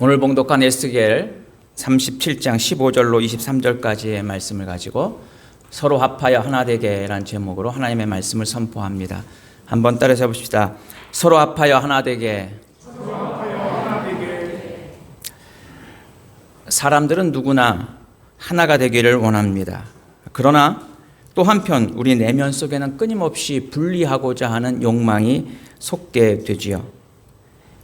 오늘 봉독한 에스겔 37장 15절로 23절까지의 말씀을 가지고 서로 합하여 하나 되게라는 제목으로 하나님의 말씀을 선포합니다. 한번 따라서 봅시다. 서로 합하여 하나 되게. 사람들은 누구나 하나가 되기를 원합니다. 그러나 또 한편 우리 내면 속에는 끊임없이 분리하고자 하는 욕망이 솟게 되지요.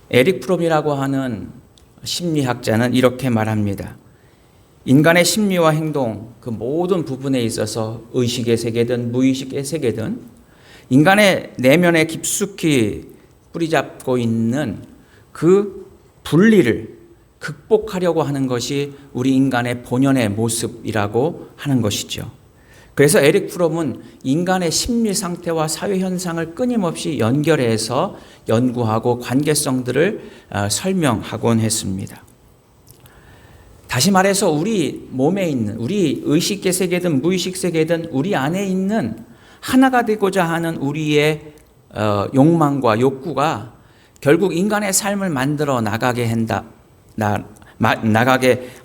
에릭 프롬이라고 하는 심리학자는 이렇게 말합니다. 인간의 심리와 행동, 그 모든 부분에 있어서 의식의 세계든 무의식의 세계든 인간의 내면에 깊숙이 뿌리잡고 있는 그 분리를 극복하려고 하는 것이 우리 인간의 본연의 모습이라고 하는 것이죠. 그래서 에릭 프롬은 인간의 심리 상태와 사회 현상을 끊임없이 연결해서 연구하고 관계성들을 설명하곤 했습니다. 다시 말해서 우리 몸에 있는, 우리 의식의 세계든 무의식 세계든 우리 안에 있는 하나가 되고자 하는 우리의 욕망과 욕구가 결국 인간의 삶을 만들어 나가게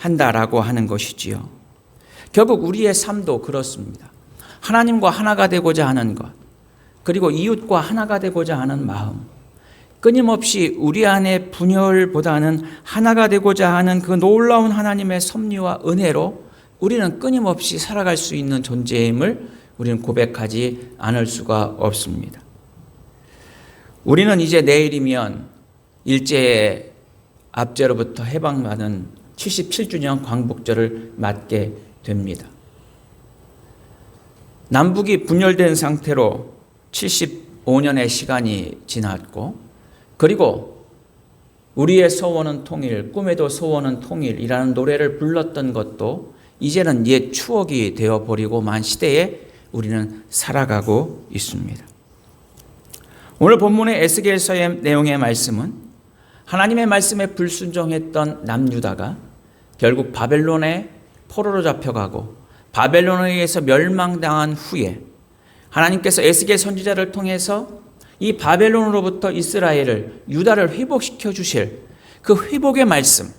한다라고 하는 것이지요. 결국 우리의 삶도 그렇습니다. 하나님과 하나가 되고자 하는 것, 그리고 이웃과 하나가 되고자 하는 마음, 끊임없이 우리 안의 분열보다는 하나가 되고자 하는 그 놀라운 하나님의 섭리와 은혜로 우리는 끊임없이 살아갈 수 있는 존재임을 우리는 고백하지 않을 수가 없습니다. 우리는 이제 내일이면 일제의 압제로부터 해방받은 77주년 광복절을 맞게 됩니다. 남북이 분열된 상태로 75년의 시간이 지났고, 그리고 우리의 소원은 통일, 꿈에도 소원은 통일이라는 노래를 불렀던 것도 이제는 옛 추억이 되어버리고 만 시대에 우리는 살아가고 있습니다. 오늘 본문의 에스겔서의 내용의 말씀은 하나님의 말씀에 불순종했던 남유다가 결국 바벨론의 포로로 잡혀가고 바벨론에 의해서 멸망당한 후에 하나님께서 에스겔 선지자를 통해서 이 바벨론으로부터 이스라엘을, 유다를 회복시켜 주실 그 회복의 말씀,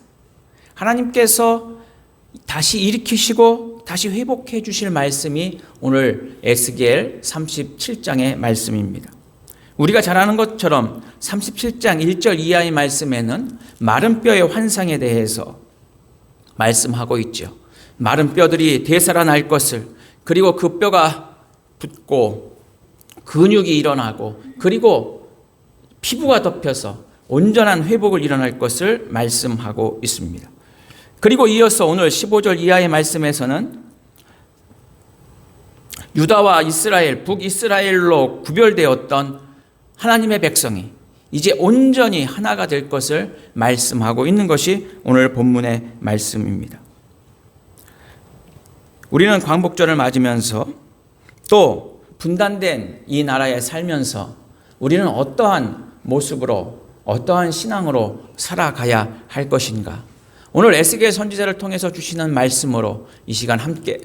하나님께서 다시 일으키시고 다시 회복해 주실 말씀이 오늘 에스겔 37장의 말씀입니다. 우리가 잘 아는 것처럼 37장 1절 이하의 말씀에는 마른 뼈의 환상에 대해서 말씀하고 있죠. 마른 뼈들이 되살아날 것을, 그리고 그 뼈가 붙고 근육이 일어나고 그리고 피부가 덮여서 온전한 회복을 일어날 것을 말씀하고 있습니다. 그리고 이어서 오늘 15절 이하의 말씀에서는 유다와 이스라엘, 북이스라엘로 구별되었던 하나님의 백성이 이제 온전히 하나가 될 것을 말씀하고 있는 것이 오늘 본문의 말씀입니다. 우리는 광복절을 맞으면서 또 분단된 이 나라에 살면서 우리는 어떠한 모습으로, 어떠한 신앙으로 살아가야 할 것인가? 오늘 에스겔 선지자를 통해서 주시는 말씀으로 이 시간 함께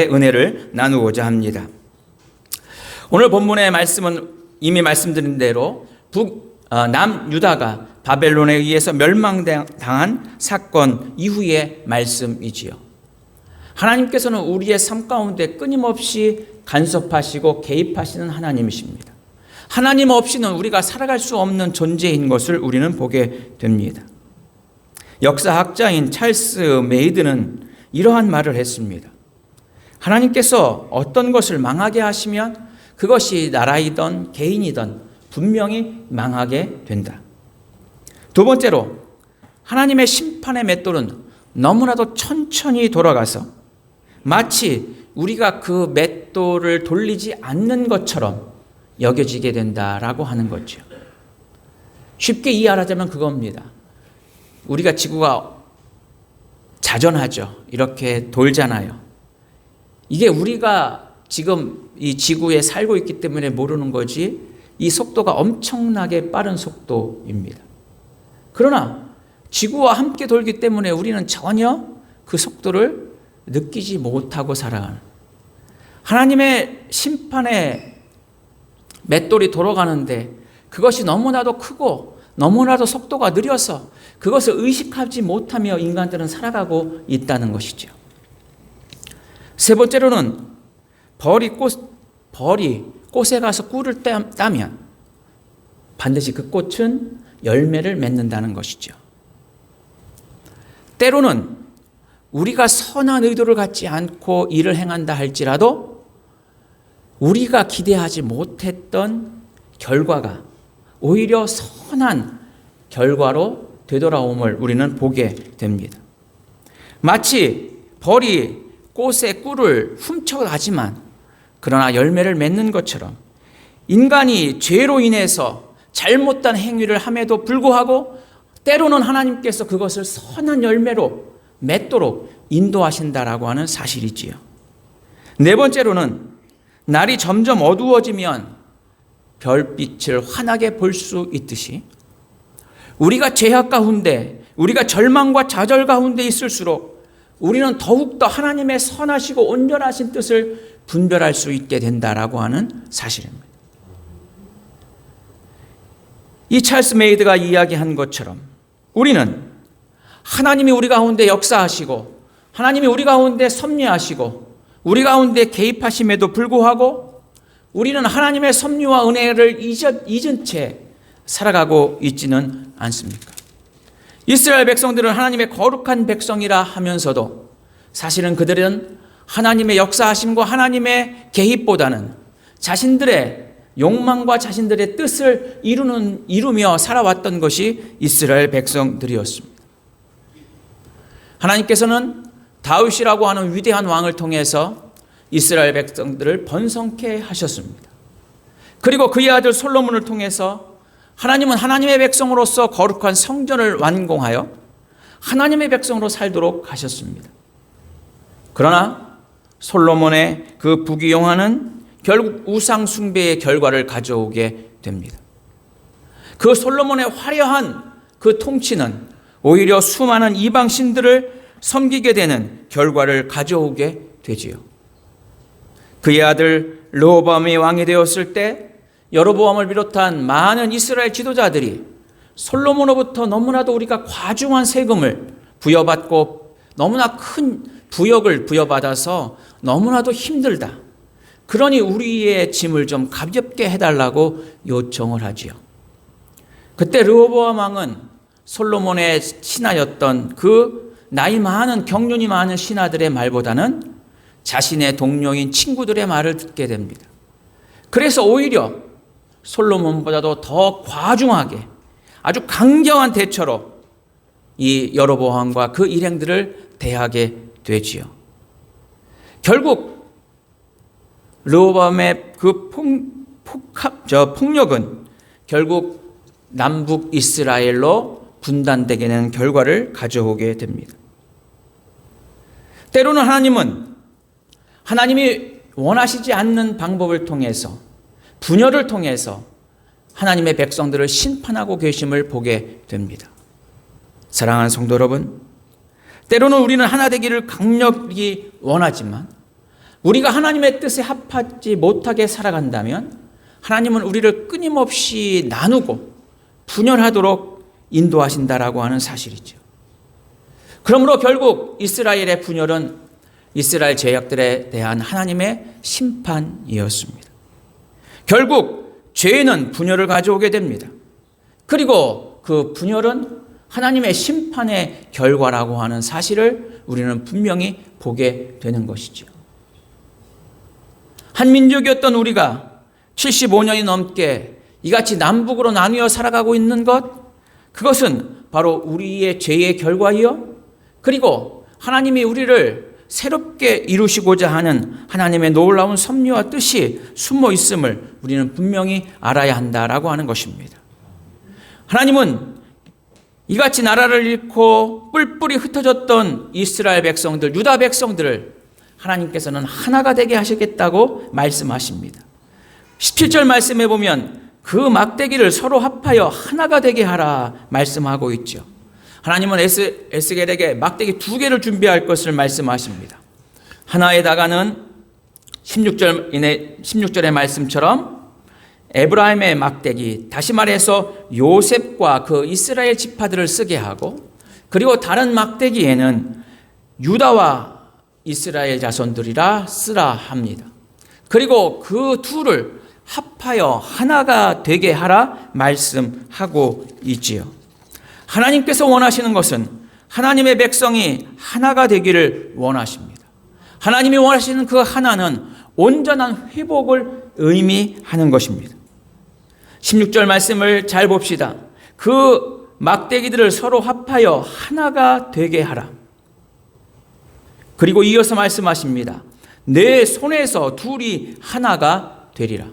은혜를 나누고자 합니다. 오늘 본문의 말씀은 이미 말씀드린 대로 남유다가 바벨론에 의해서 멸망당한 사건 이후의 말씀이지요. 하나님께서는 우리의 삶 가운데 끊임없이 간섭하시고 개입하시는 하나님이십니다. 하나님 없이는 우리가 살아갈 수 없는 존재인 것을 우리는 보게 됩니다. 역사학자인 찰스 메이드는 이러한 말을 했습니다. 하나님께서 어떤 것을 망하게 하시면 그것이 나라이든 개인이든 분명히 망하게 된다. 두 번째로, 하나님의 심판의 맷돌은 너무나도 천천히 돌아가서 마치 우리가 그 맷돌을 돌리지 않는 것처럼 여겨지게 된다라고 하는 거죠. 쉽게 이해하자면 그겁니다. 우리가 지구가 자전하죠. 이렇게 돌잖아요. 이게 우리가 지금 이 지구에 살고 있기 때문에 모르는 거지, 이 속도가 엄청나게 빠른 속도입니다. 그러나 지구와 함께 돌기 때문에 우리는 전혀 그 속도를 느끼지 못하고 살아가는, 하나님의 심판의 맷돌이 돌아가는데 그것이 너무나도 크고 너무나도 속도가 느려서 그것을 의식하지 못하며 인간들은 살아가고 있다는 것이죠. 세 번째로는 벌이 꽃에 가서 꿀을 따면 반드시 그 꽃은 열매를 맺는다는 것이죠. 때로는 우리가 선한 의도를 갖지 않고 일을 행한다 할지라도 우리가 기대하지 못했던 결과가 오히려 선한 결과로 되돌아옴을 우리는 보게 됩니다. 마치 벌이 꽃의 꿀을 훔쳐가지만 그러나 열매를 맺는 것처럼 인간이 죄로 인해서 잘못된 행위를 함에도 불구하고 때로는 하나님께서 그것을 선한 열매로 맺도록 인도하신다라고 하는 사실이지요. 네 번째로는 날이 점점 어두워지면 별빛을 환하게 볼 수 있듯이 우리가 죄악 가운데, 우리가 절망과 좌절 가운데 있을수록 우리는 더욱더 하나님의 선하시고 온전하신 뜻을 분별할 수 있게 된다라고 하는 사실입니다. 이 찰스 메이드가 이야기한 것처럼 우리는 하나님이 우리 가운데 역사하시고 하나님이 우리 가운데 섭리하시고 우리 가운데 개입하심에도 불구하고 우리는 하나님의 섭리와 은혜를 잊은 채 살아가고 있지는 않습니까? 이스라엘 백성들은 하나님의 거룩한 백성이라 하면서도 사실은 그들은 하나님의 역사하심과 하나님의 개입보다는 자신들의 욕망과 자신들의 뜻을 이루며 살아왔던 것이 이스라엘 백성들이었습니다. 하나님께서는 다윗이라고 하는 위대한 왕을 통해서 이스라엘 백성들을 번성케 하셨습니다. 그리고 그의 아들 솔로몬을 통해서 하나님은 하나님의 백성으로서 거룩한 성전을 완공하여 하나님의 백성으로 살도록 하셨습니다. 그러나 솔로몬의 그 부귀영화는 결국 우상 숭배의 결과를 가져오게 됩니다. 그 솔로몬의 화려한 그 통치는 오히려 수많은 이방 신들을 섬기게 되는 결과를 가져오게 되지요. 그의 아들 르호보암이 왕이 되었을 때 여로보암을 비롯한 많은 이스라엘 지도자들이 솔로몬으로부터 너무나도 우리가 과중한 세금을 부여받고 너무나 큰 부역을 부여받아서 너무나도 힘들다. 그러니 우리의 짐을 좀 가볍게 해달라고 요청을 하지요. 그때 르호보암 왕은 솔로몬의 신하였던 그 나이 많은 경륜이 많은 신하들의 말보다는 자신의 동료인 친구들의 말을 듣게 됩니다. 그래서 오히려 솔로몬보다도 더 과중하게 아주 강경한 대처로 이 여로보암과 그 일행들을 대하게 되지요. 결국 르호보암의 그 폭력은 결국 남북 이스라엘로 분단되게 되는 결과를 가져오게 됩니다. 때로는 하나님이 원하시지 않는 방법을 통해서 분열을 통해서 하나님의 백성들을 심판하고 계심을 보게 됩니다. 사랑하는 성도 여러분, 때로는 우리는 하나 되기를 강력히 원하지만 우리가 하나님의 뜻에 합하지 못하게 살아간다면 하나님은 우리를 끊임없이 나누고 분열하도록 인도하신다라고 하는 사실이죠. 그러므로 결국 이스라엘의 분열은 이스라엘 죄악들에 대한 하나님의 심판이었습니다. 결국 죄는 분열을 가져오게 됩니다. 그리고 그 분열은 하나님의 심판의 결과라고 하는 사실을 우리는 분명히 보게 되는 것이죠. 한 민족이었던 우리가 75년이 넘게 이같이 남북으로 나누어 살아가고 있는 그것은 바로 우리의 죄의 결과이요. 그리고 하나님이 우리를 새롭게 이루시고자 하는 하나님의 놀라운 섭리와 뜻이 숨어 있음을 우리는 분명히 알아야 한다라고 하는 것입니다. 하나님은 이같이 나라를 잃고 뿔뿔이 흩어졌던 이스라엘 백성들, 유다 백성들을 하나님께서는 하나가 되게 하시겠다고 말씀하십니다. 17절 말씀에 보면 그 막대기를 서로 합하여 하나가 되게 하라 말씀하고 있죠. 하나님은 에스겔에게 막대기 2개를 준비할 것을 말씀하십니다. 하나에다가는 16절의 말씀처럼 에브라임의 막대기, 다시 말해서 요셉과 그 이스라엘 지파들을 쓰게 하고, 그리고 다른 막대기에는 유다와 이스라엘 자손들이라 쓰라 합니다. 그리고 그 둘을 합하여 하나가 되게 하라 말씀하고 있지요. 하나님께서 원하시는 것은 하나님의 백성이 하나가 되기를 원하십니다. 하나님이 원하시는 그 하나는 온전한 회복을 의미하는 것입니다. 16절 말씀을 잘 봅시다. 그 막대기들을 서로 합하여 하나가 되게 하라. 그리고 이어서 말씀하십니다. 내 손에서 둘이 하나가 되리라.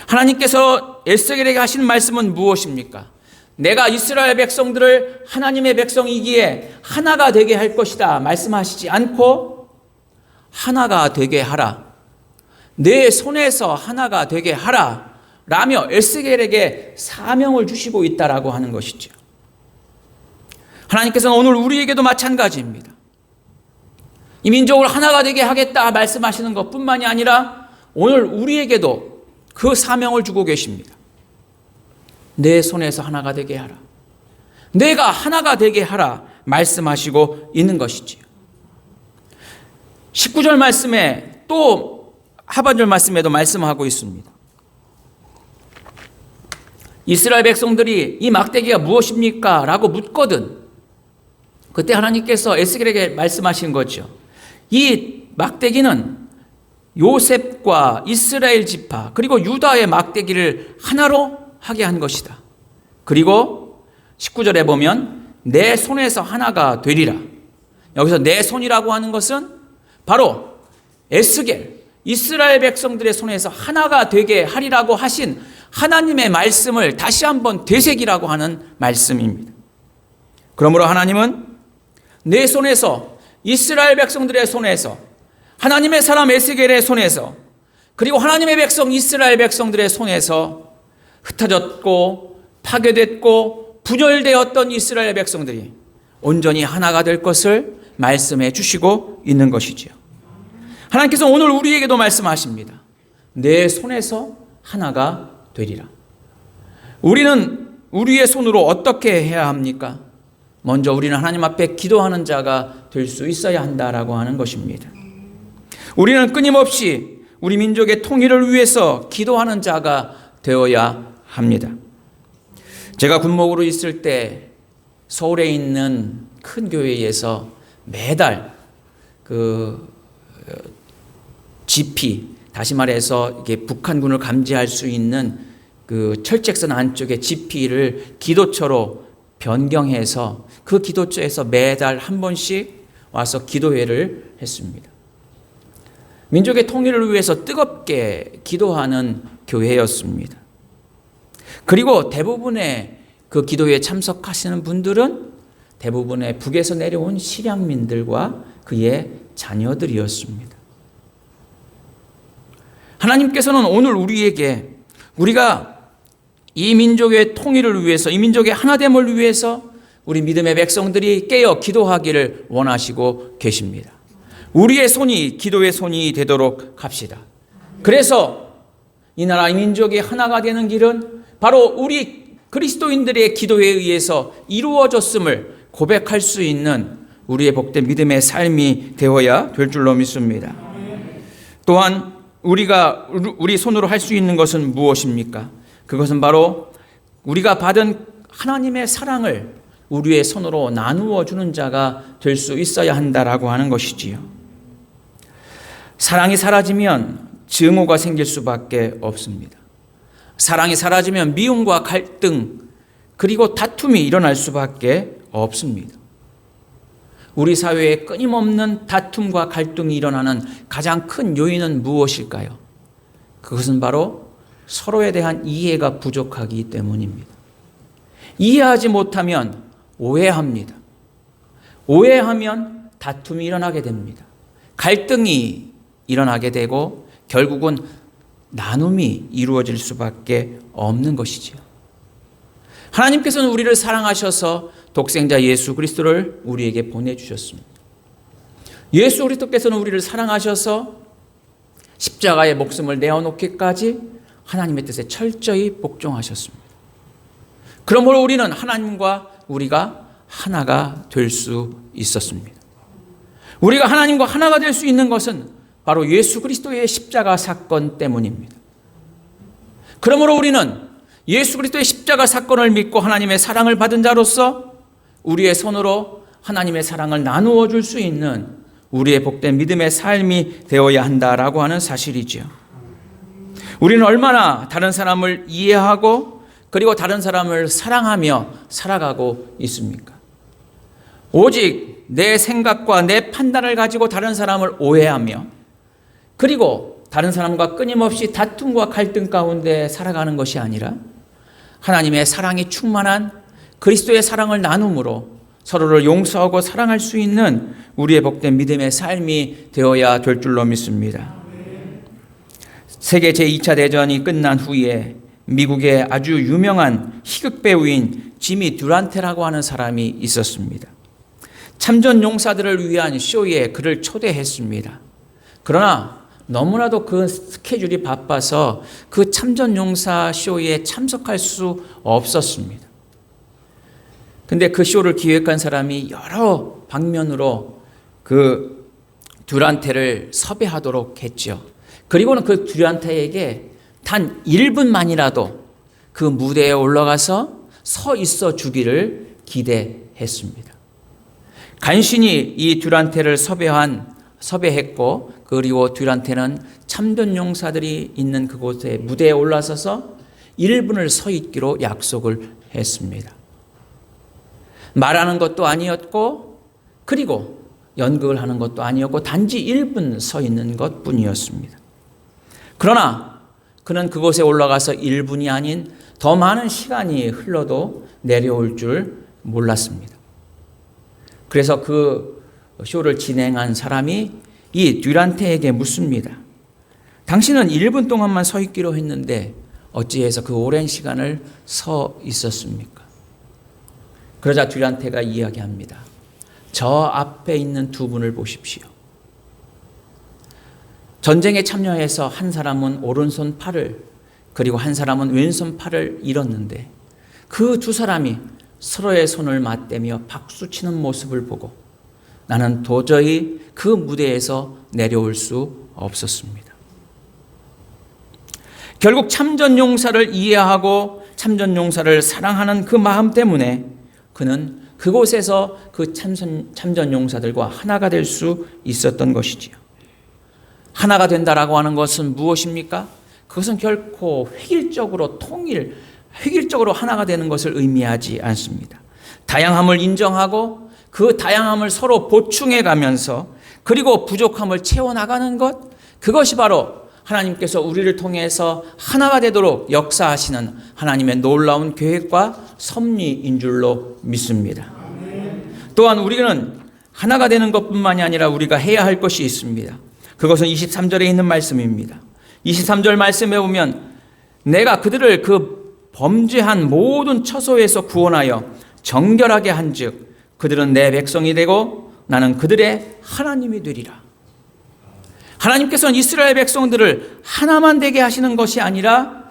하나님께서 에스겔에게 하신 말씀은 무엇입니까? 내가 이스라엘 백성들을 하나님의 백성이기에 하나가 되게 할 것이다 말씀하시지 않고 하나가 되게 하라. 내 손에서 하나가 되게 하라 라며 에스겔에게 사명을 주시고 있다라고 하는 것이죠. 하나님께서는 오늘 우리에게도 마찬가지입니다. 이 민족을 하나가 되게 하겠다 말씀하시는 것뿐만이 아니라 오늘 우리에게도 그 사명을 주고 계십니다. 내 손에서 하나가 되게 하라. 내가 하나가 되게 하라 말씀하시고 있는 것이지요. 19절 말씀에 또 하반절 말씀에도 말씀하고 있습니다. 이스라엘 백성들이 이 막대기가 무엇입니까? 라고 묻거든 그때 하나님께서 에스겔에게 말씀하신 거죠. 이 막대기는 요셉과 이스라엘 지파 그리고 유다의 막대기를 하나로 하게 한 것이다. 그리고 19절에 보면 내 손에서 하나가 되리라. 여기서 내 손이라고 하는 것은 바로 에스겔 이스라엘 백성들의 손에서 하나가 되게 하리라고 하신 하나님의 말씀을 다시 한번 되새기라고 하는 말씀입니다. 그러므로 하나님은 내 손에서 이스라엘 백성들의 손에서 하나님의 사람 에스겔의 손에서 그리고 하나님의 백성 이스라엘 백성들의 손에서 흩어졌고 파괴됐고 분열되었던 이스라엘 백성들이 온전히 하나가 될 것을 말씀해 주시고 있는 것이지요. 하나님께서 오늘 우리에게도 말씀하십니다. 내 손에서 하나가 되리라. 우리는 우리의 손으로 어떻게 해야 합니까? 먼저 우리는 하나님 앞에 기도하는 자가 될 수 있어야 한다라고 하는 것입니다. 우리는 끊임없이 우리 민족의 통일을 위해서 기도하는 자가 되어야 합니다. 제가 군목으로 있을 때 서울에 있는 큰 교회에서 매달 그 GP, 다시 말해서 이게 북한군을 감지할 수 있는 그 철책선 안쪽에 GP를 기도처로 변경해서 그 기도처에서 매달 한 번씩 와서 기도회를 했습니다. 민족의 통일을 위해서 뜨겁게 기도하는 교회였습니다. 그리고 대부분의 그 기도회에 참석하시는 분들은 대부분의 북에서 내려온 실향민들과 그의 자녀들이었습니다. 하나님께서는 오늘 우리에게 우리가 이 민족의 통일을 위해서 이 민족의 하나됨을 위해서 우리 믿음의 백성들이 깨어 기도하기를 원하시고 계십니다. 우리의 손이 기도의 손이 되도록 합시다. 그래서 이 나라 이 민족이 하나가 되는 길은 바로 우리 그리스도인들의 기도에 의해서 이루어졌음을 고백할 수 있는 우리의 복된 믿음의 삶이 되어야 될 줄로 믿습니다. 또한 우리가 우리 손으로 할 수 있는 것은 무엇입니까? 그것은 바로 우리가 받은 하나님의 사랑을 우리의 손으로 나누어 주는 자가 될 수 있어야 한다라고 하는 것이지요. 사랑이 사라지면 증오가 생길 수밖에 없습니다. 사랑이 사라지면 미움과 갈등 그리고 다툼이 일어날 수밖에 없습니다. 우리 사회에 끊임없는 다툼과 갈등이 일어나는 가장 큰 요인은 무엇일까요? 그것은 바로 서로에 대한 이해가 부족하기 때문입니다. 이해하지 못하면 오해합니다. 오해하면 다툼이 일어나게 됩니다. 갈등이 일어나게 되고 결국은 나눔이 이루어질 수밖에 없는 것이지요. 하나님께서는 우리를 사랑하셔서 독생자 예수 그리스도를 우리에게 보내주셨습니다. 예수 그리스도께서는 우리를 사랑하셔서 십자가의 목숨을 내어놓기까지 하나님의 뜻에 철저히 복종하셨습니다. 그러므로 우리는 하나님과 우리가 하나가 될 수 있었습니다. 우리가 하나님과 하나가 될 수 있는 것은 바로 예수 그리스도의 십자가 사건 때문입니다. 그러므로 우리는 예수 그리스도의 십자가 사건을 믿고 하나님의 사랑을 받은 자로서 우리의 손으로 하나님의 사랑을 나누어 줄 수 있는 우리의 복된 믿음의 삶이 되어야 한다라고 하는 사실이지요. 우리는 얼마나 다른 사람을 이해하고 그리고 다른 사람을 사랑하며 살아가고 있습니까? 오직 내 생각과 내 판단을 가지고 다른 사람을 오해하며 그리고 다른 사람과 끊임없이 다툼과 갈등 가운데 살아가는 것이 아니라 하나님의 사랑이 충만한 그리스도의 사랑을 나눔으로 서로를 용서하고 사랑할 수 있는 우리의 복된 믿음의 삶이 되어야 될 줄로 믿습니다. 세계 제2차 대전이 끝난 후에 미국의 아주 유명한 희극 배우인 지미 듀란테라고 하는 사람이 있었습니다. 참전 용사들을 위한 쇼에 그를 초대했습니다. 그러나 너무나도 그 스케줄이 바빠서 그 참전 용사 쇼에 참석할 수 없었습니다. 근데 그 쇼를 기획한 사람이 여러 방면으로 그 듀란테를 섭외하도록 했죠. 그리고는 그 듀란테에게 단 1분만이라도 그 무대에 올라가서 서 있어 주기를 기대했습니다. 간신히 이 듀란테를 섭외했고 그리고 듀란테는 참전 용사들이 있는 그곳에 무대에 올라서서 1분을 서 있기로 약속을 했습니다. 말하는 것도 아니었고 그리고 연극을 하는 것도 아니었고 단지 1분 서 있는 것뿐이었습니다. 그러나 그는 그곳에 올라가서 1분이 아닌 더 많은 시간이 흘러도 내려올 줄 몰랐습니다. 그래서 그 쇼를 진행한 사람이 이 듀란테에게 묻습니다. 당신은 1분 동안만 서 있기로 했는데 어찌해서 그 오랜 시간을 서 있었습니까? 그러자 듀란테가 이야기합니다. 저 앞에 있는 두 분을 보십시오. 전쟁에 참여해서 한 사람은 오른손 팔을 그리고 한 사람은 왼손 팔을 잃었는데 그 두 사람이 서로의 손을 맞대며 박수치는 모습을 보고 나는 도저히 그 무대에서 내려올 수 없었습니다. 결국 참전용사를 이해하고 참전용사를 사랑하는 그 마음 때문에 그는 그곳에서 그 참전용사들과 하나가 될 수 있었던 것이지요. 하나가 된다라고 하는 것은 무엇입니까? 그것은 결코 획일적으로 하나가 되는 것을 의미하지 않습니다. 다양함을 인정하고 그 다양함을 서로 보충해 가면서 그리고 부족함을 채워나가는 것, 그것이 바로 하나님께서 우리를 통해서 하나가 되도록 역사하시는 하나님의 놀라운 계획과 섭리인 줄로 믿습니다. 또한 우리는 하나가 되는 것뿐만이 아니라 우리가 해야 할 것이 있습니다. 그것은 23절에 있는 말씀입니다. 23절 말씀에 보면 내가 그들을 그 범죄한 모든 처소에서 구원하여 정결하게 한즉 그들은 내 백성이 되고 나는 그들의 하나님이 되리라. 하나님께서는 이스라엘 백성들을 하나만 되게 하시는 것이 아니라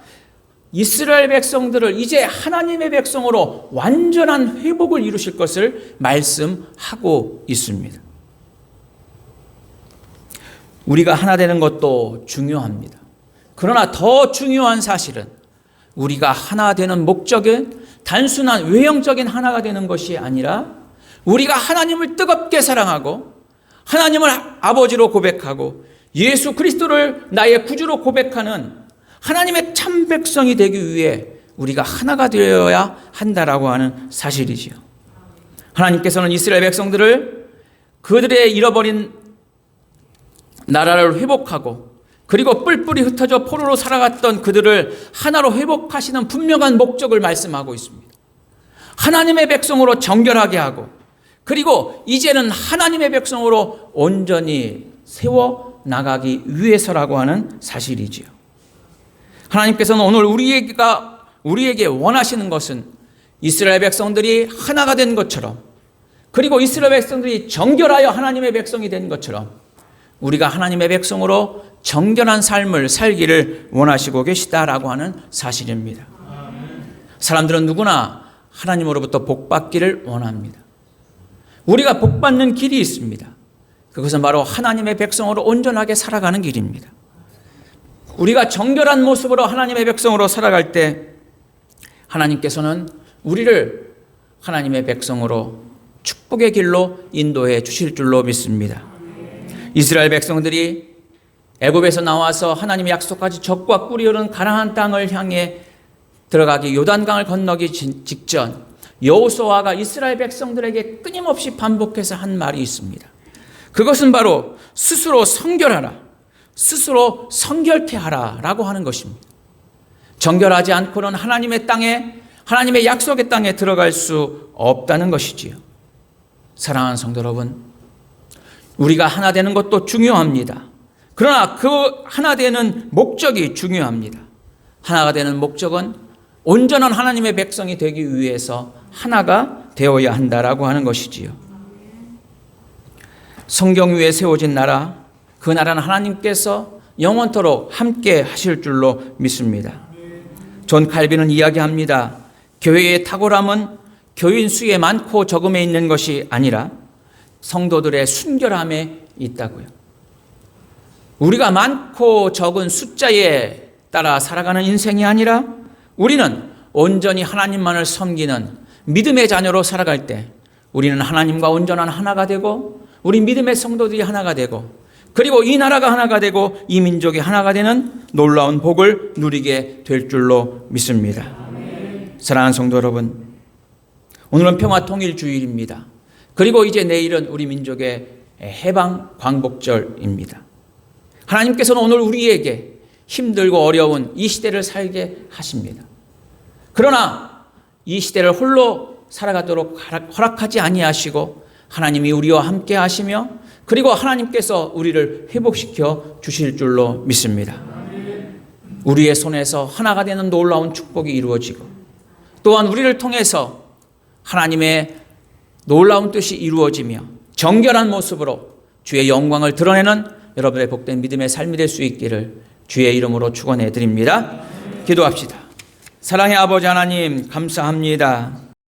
이스라엘 백성들을 이제 하나님의 백성으로 완전한 회복을 이루실 것을 말씀하고 있습니다. 우리가 하나 되는 것도 중요합니다. 그러나 더 중요한 사실은 우리가 하나 되는 목적은 단순한 외형적인 하나가 되는 것이 아니라 우리가 하나님을 뜨겁게 사랑하고 하나님을 아버지로 고백하고 예수 그리스도를 나의 구주로 고백하는 하나님의 참 백성이 되기 위해 우리가 하나가 되어야 한다라고 하는 사실이지요. 하나님께서는 이스라엘 백성들을 그들의 잃어버린 나라를 회복하고 그리고 뿔뿔이 흩어져 포로로 살아갔던 그들을 하나로 회복하시는 분명한 목적을 말씀하고 있습니다. 하나님의 백성으로 정결하게 하고 그리고 이제는 하나님의 백성으로 온전히 세워 나가기 위해서라고 하는 사실이지요. 하나님께서는 오늘 우리에게 원하시는 것은 이스라엘 백성들이 하나가 된 것처럼 그리고 이스라엘 백성들이 정결하여 하나님의 백성이 된 것처럼 우리가 하나님의 백성으로 정결한 삶을 살기를 원하시고 계시다라고 하는 사실입니다. 사람들은 누구나 하나님으로부터 복받기를 원합니다. 우리가 복받는 길이 있습니다. 그것은 바로 하나님의 백성으로 온전하게 살아가는 길입니다. 우리가 정결한 모습으로 하나님의 백성으로 살아갈 때 하나님께서는 우리를 하나님의 백성으로 축복의 길로 인도해 주실 줄로 믿습니다. 이스라엘 백성들이 애굽에서 나와서 하나님의 약속까지 적과 꿀이 흐르는 가나안 땅을 향해 들어가기 요단강을 건너기 직전 여호수아가 이스라엘 백성들에게 끊임없이 반복해서 한 말이 있습니다. 그것은 바로 스스로 성결하라, 스스로 성결케 하라라고 하는 것입니다. 정결하지 않고는 하나님의 땅에, 하나님의 약속의 땅에 들어갈 수 없다는 것이지요. 사랑하는 성도 여러분, 우리가 하나 되는 것도 중요합니다. 그러나 그 하나 되는 목적이 중요합니다. 하나가 되는 목적은 온전한 하나님의 백성이 되기 위해서 하나가 되어야 한다라고 하는 것이지요. 성경 위에 세워진 나라, 그 나라는 하나님께서 영원토록 함께 하실 줄로 믿습니다. 존 칼빈은 이야기합니다. 교회의 탁월함은 교인 수에 많고 적음에 있는 것이 아니라 성도들의 순결함에 있다고요. 우리가 많고 적은 숫자에 따라 살아가는 인생이 아니라 우리는 온전히 하나님만을 섬기는 믿음의 자녀로 살아갈 때 우리는 하나님과 온전한 하나가 되고 우리 믿음의 성도들이 하나가 되고 그리고 이 나라가 하나가 되고 이 민족이 하나가 되는 놀라운 복을 누리게 될 줄로 믿습니다. 사랑하는 성도 여러분, 오늘은 평화통일주일입니다. 그리고 이제 내일은 우리 민족의 해방 광복절입니다. 하나님께서는 오늘 우리에게 힘들고 어려운 이 시대를 살게 하십니다. 그러나 이 시대를 홀로 살아가도록 허락하지 아니하시고 하나님이 우리와 함께 하시며 그리고 하나님께서 우리를 회복시켜 주실 줄로 믿습니다. 우리의 손에서 하나가 되는 놀라운 축복이 이루어지고 또한 우리를 통해서 하나님의 놀라운 뜻이 이루어지며 정결한 모습으로 주의 영광을 드러내는 여러분의 복된 믿음의 삶이 될 수 있기를 주의 이름으로 축원해 드립니다. 기도합시다. 사랑의 아버지 하나님, 감사합니다.